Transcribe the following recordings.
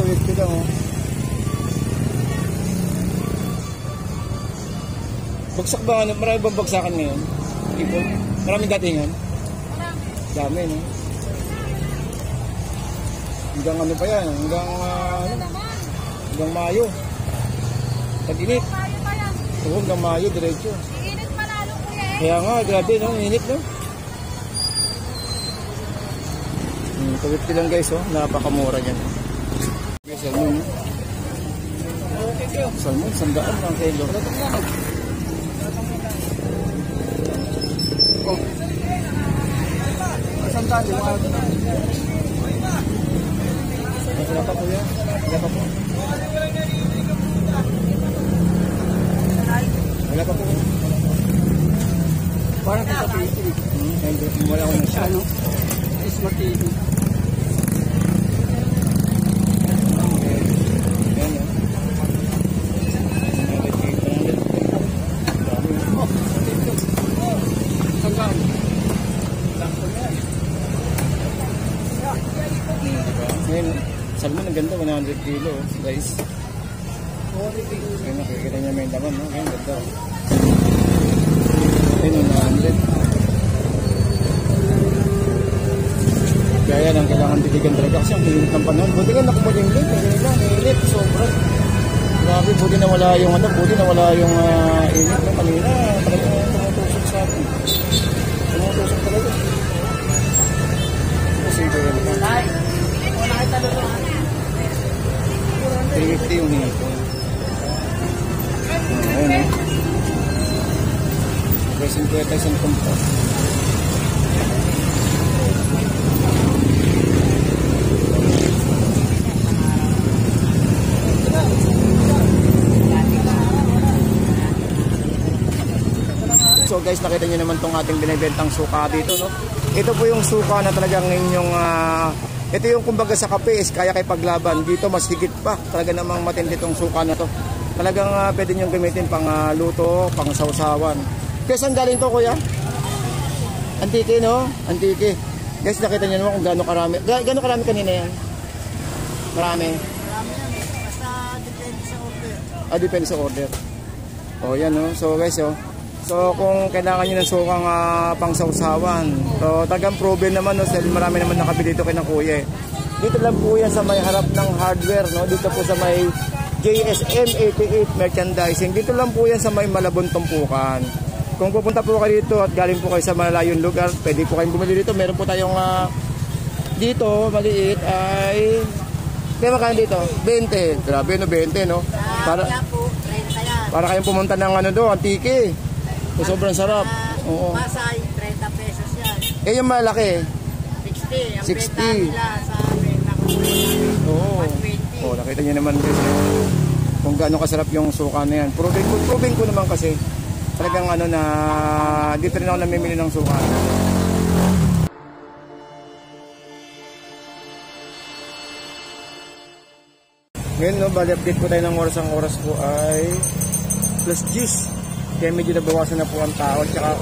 250 lang oh. Bagsak ba ano? Marami bang bagsakan ngayon? Ipon? Maraming datingan? Marami. Dami no? Hanggang ano pa yan? Hanggang hanggang Mayo. Tag-init. Oo, hanggang Mayo, diretso. Init pa lalo kuya eh. Kaya nga, grabe no? Init no? 250 lang guys oh. Napakamura niyan. Okay, salmon. Salmon, 100 ang kilo. Oh. Sandaan din mga. Wala pa po yan. Wala pa po. Wala pa po. Parang sa TV. Wala ko na siya. Ano? Smart TV. Salmon ang ganda, 100 kilo guys. Ayun, nakikita niya may laman no? Ayun, ganda. Ayun, 100. Kaya lang kailangan bitigan talaga kasi ang init ng panahon. Buti nga nakumuling din, init, sobra. Grabe, buti na wala yung buti na wala yung init ng kanina. Talagang tumutusok sa atin. Tumutusok talaga. Kasi gawin ka. Wala kayo taluluhan. 350 yung hipon. Ayun eh. Okay, 50 isang kumpas. So guys, nakita nyo naman tong ating binibentang suka dito, no? Ito po yung suka na talagang inyong ito yung kumbaga sa kape is kaya kay paglaban. Dito mas higit pa. Talaga namang matindi tong suka na to. Talagang pwede nyo gamitin pang luto, pang sausawan. Kaya saan galing to kuya? Antique no? Antique. Guys, nakita nyo naman kung gaano karami. Gaano karami kanina yan? Marami? Marami yan eh. Basta depende sa order. Depende sa order. O yan no. So guys So kung kailangan nyo ng sukang pang sausawan, so tagang proven naman no, marami naman nakabili dito kay ng kuya. Dito lang po yan sa may harap ng hardware no, dito po sa may JSM 88 merchandising. Dito lang po yan sa may Malabon Tumpukan. Kung pupunta po kayo dito at galing po kayo sa malayong lugar, pwede po kayong bumili dito. Meron po tayong dito maliit ay kaya makano dito? 20. Grabe no, 20 no. Para kayong pumunta ng ano do, Antique. Sobrang sarap. Oo. Pasay, 30 pesos yan. Eh yung malaki? 60. Ang 60. benta nila sa benta ko. Oo. 120. Oh, nakita niyo naman guys kung gaano kasarap yung suka na yan. Proving ko naman kasi talagang ano na dito rin ako namimili ng suka. Ngayon no, bali update ko tayo ng oras. Ang oras po ay +10. Kaya medyo nabawasan na po ang tao. Tsaka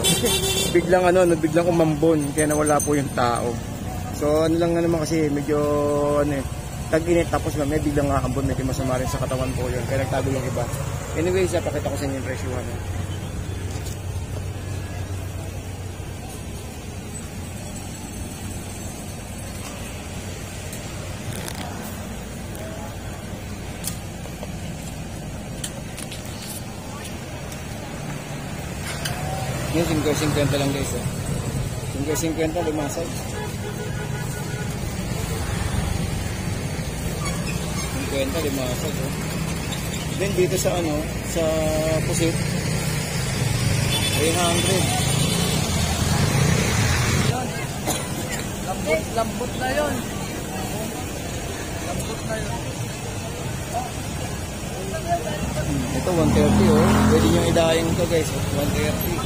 biglang biglang umambon. Kaya nawala po yung tao. So ano lang naman kasi medyo tag-init tapos may biglang aambon. Medyo masama rin sa katawan po yun. Kaya nagtago yung iba. Anyways, pakita ko sa inyo yung presyuhan. Yung 5.50 lang guys 5.50 lumasag 50 lumasag then dito sa sa pusit 300 Lambot na yun. Ito 130 oh. Pwede nyo idahin ito guys 130.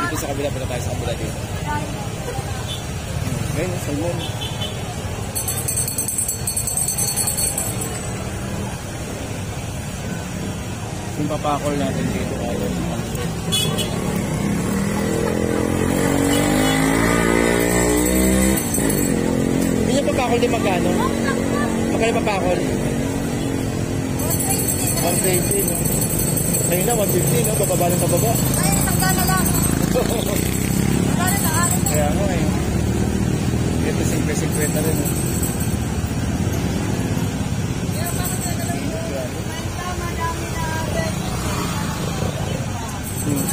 Dito sa kabila pala tayo sa kabila dito. Ayun, salmon. Yung papakol natin dito ayun. Hindi yung papakol din magkano? Magkano pa pakol? 120, no? Ngayon na, 150, no? Bababa ng bababa. Ay, tangga na lang. Tangga na lang. Kaya nga eh. Ito 50-50 rin, no?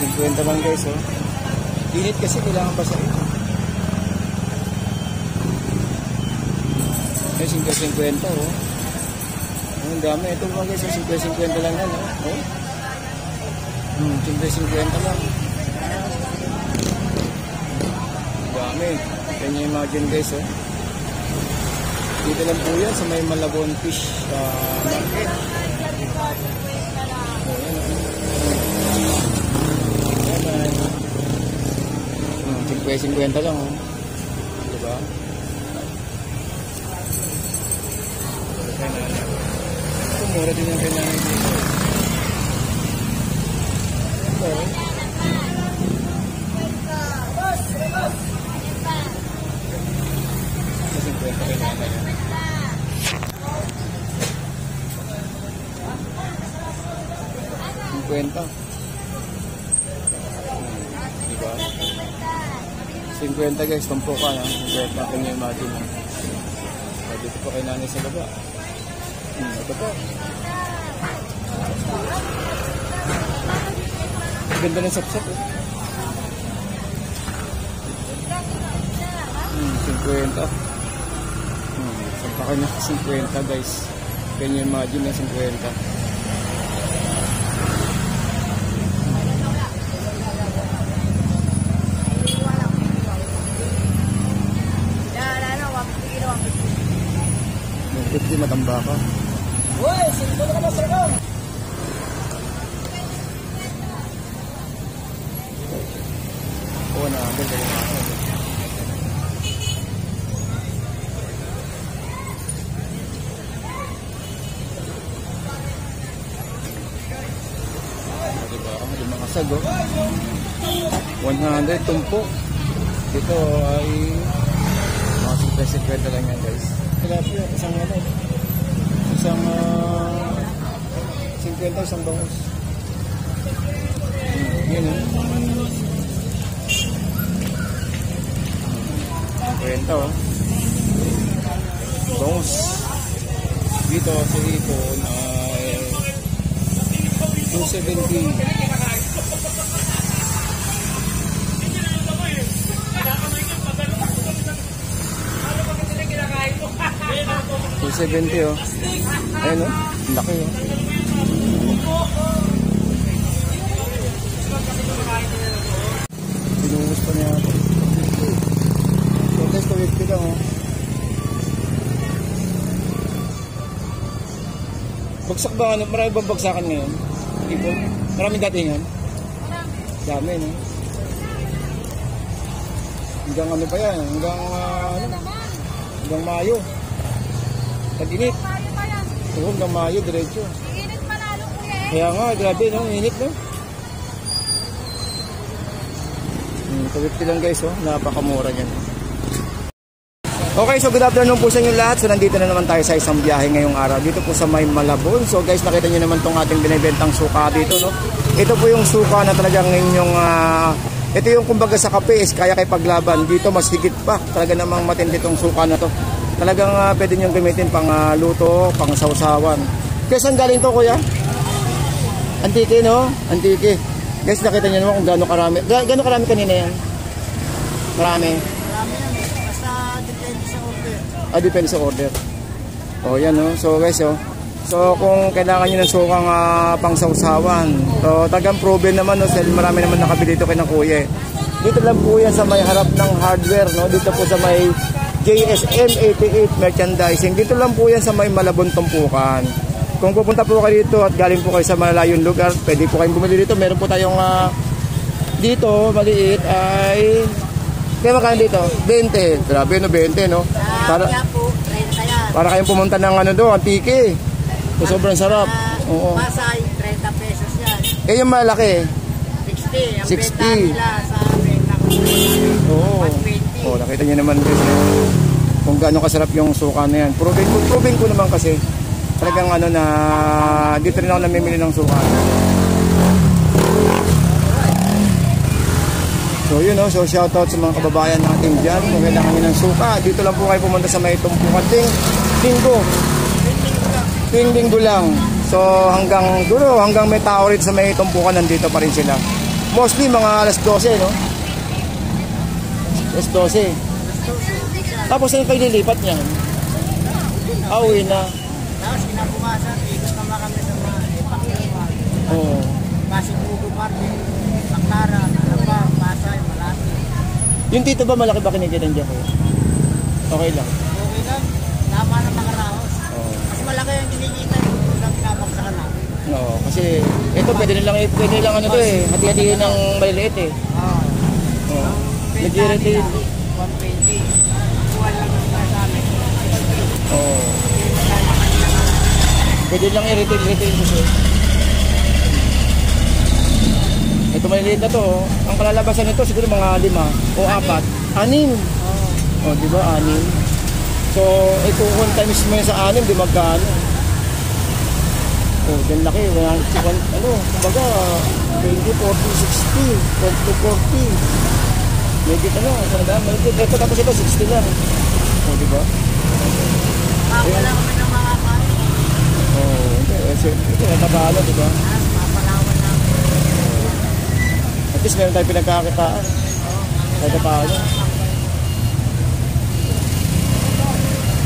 50 lang guys, oh. Init kasi kailangan pa sa ito. May 50-50, oh. Ang dami. Ito mga guys, 50-50 lang yan, oh. 50-50 lang. Ang dami. Can you imagine guys, oh. Dito lang po yan sa may Malabon Fish Market. Oh, yan, oh. 50 lang, oh. Diba? Ito, mura din yung kailangan dito. Ito, oh. 50 kailangan yan. Diba? 50 guys, tumpo ka na. 50 kung yung imagine mo. Dito po kay nanay sa baba. Ito po. Ganda ng sapsap, eh. 50. Sampakan na 50 guys. Can you imagine na 50? Hindi matamba ka. Uy, sino ka na sa ko? Oo na, ganda yung ako. Diba? Hindi makasag, oh. 100 tumpo. Dito ay mga 50 lang yan guys. Tilapia, isang ano, isang 50, isang bangus. Yun, eh. 50, oh. Bangus. Dito sa ipon ay 270. $270, oh. Ayun, oh. Laki, oh. Pinuhos pa niya ako. So guys, kawit lang, oh. Bagsak ba? Marami bang bagsakan ngayon? Ipon? Maraming datingan? Dami, no? Hanggang ano pa yan? Hanggang hanggang Mayo. Tag-init. Oo, hanggang Mayo, diretso. Init manalo, kuya, eh. Kaya nga, grabe, no? Init, no? Kawit lang guys, oh. Napakamura niyan. Okay, so good afternoon po sa inyo lahat. So nandito na naman tayo sa isang biyahe ngayong araw. Dito po sa may Malabon. So guys, nakita nyo naman tong ating binibentang suka dito, no? Ito po yung suka na talagang inyong ito yung kumbaga sa kape is kaya kay paglaban. Dito mas higit pa. Talaga namang matindi tong suka na to. Talagang pwede nyo gamitin pang luto, pang sausawan. Kaya saan galing to, kuya? Antique, no? Antique. Guys, nakita nyo naman kung gaano karami. Gaano karami kanina yan? Marami. Marami yan. Basta depende sa order. Depende sa order. Oh, yan, no? So guys, oh. So kung kailangan nyo ng sukang pang sausawan, so tagang proven naman, no? Dahil marami naman nakabili dito kay ng kuya. Dito lang po yan sa may harap ng hardware, no? Dito po sa may JSM 88 merchandising. Dito lang po yan sa may Malabon Tumpukan. Kung pupunta po kayo dito at galing po kayo sa malayong lugar, pwede po kayong bumili dito. Meron po tayong dito, maliit ay kaya makano dito? 20. Grabe, no? 20, no? Para, po, 30 yan. para kayong pumunta ng ano doon, Antique. So, sobrang sarap. Oo. Pasay, 30 pesos yan. Eh, yung malaki. 60. Ang 60. benta nila sa benta ko. Oo. 120. Oh, nakita niyo naman guys. Kung kung gaano kasarap yung suka na yan. Proven ko naman kasi talagang ano na dito rin ako namimili ng suka. So yun o, so shoutout sa mga kababayan natin dyan. Kung kailangan nyo ng suka, dito lang po kayo pumunta sa may tumpukan. Tuwing linggo lang. So hanggang may tao rin sa may tumpukan, nandito pa rin sila. Mostly mga alas 12, no? Alas 12. Tapos saan kayo lilipat niyan? Uwi na. Tapos kinabukasan, ikot naman kami sa mga ipakilwa. Oo. Kasibugo Parque, Baclara, Alaba, Pasay, Malati. Yung dito ba malaki ba kinikitan dyan ko? Okay lang. Okay lang, tama na mga raos. Oo. Mas malaki yung kinikita yung lang pinapaksakan namin. Oo, kasi ito pwede nilang ano to eh, hati-hatiin ng maliliit eh. Oo. Nag-retail. 120. Kuha lang yung sa amin. Oo. Pwede lang i-retail kasi. Ito maliliit na to, oh. Ang kalalabasan nito siguro mga 5 o 4. 6. Oh, di ba 6? So, ito kung times mo yun sa 6, di magkano? Oh, dyan laki. Kumbaga, 20, 40, 60, 40. Medyo ito tapos ito, 60 lang. Oh, di ba? Wala kami ng mga kain. Oh, ito natabalo, di ba? Mapalawan namin. At least meron tayo pinagkakitaan. Natabalo.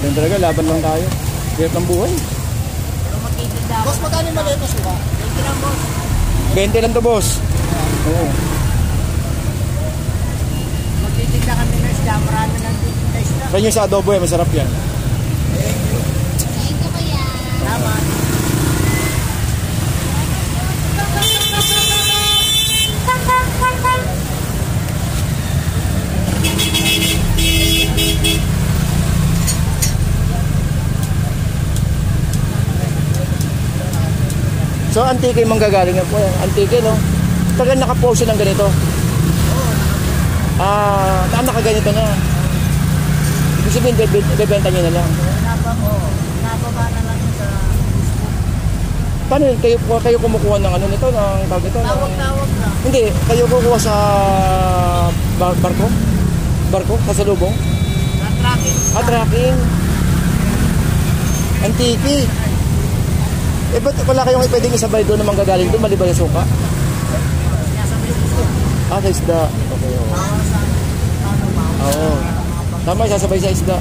Yan talaga, laban lang tayo. Hirap ng buhay. Pero magtitinda ako. Boss, magkano yung maliit na suka? 20 lang, boss. 20 lang to, boss. Oo. Magtitinda kami ng isda. Marami ng titinda isda. Kaya yung sa adobo eh, masarap yan. Tama. So, antike yung manggagaling yan po yan. Antike, no? Tagal nakapost ng ganito. Nakaganito na. Ibig sabihin, bebenta nyo na lang. Nababa na lang sa Facebook. Paano yun? Kayo kumukuha ng ano nito? Ng tawag nito? Tawag na. Hindi. Kayo kukuha sa barko? Barko? Kasalubong? Na-tracking. Tracking. Antike. Eh, ba't wala kayong pwedeng isabay doon na manggagaling doon? Maliban yung suka? Sinasabi ko po. Sa isda. Okay, oo. Bawal sa ano, bawal. Oo. Tama, sasabay sa isda.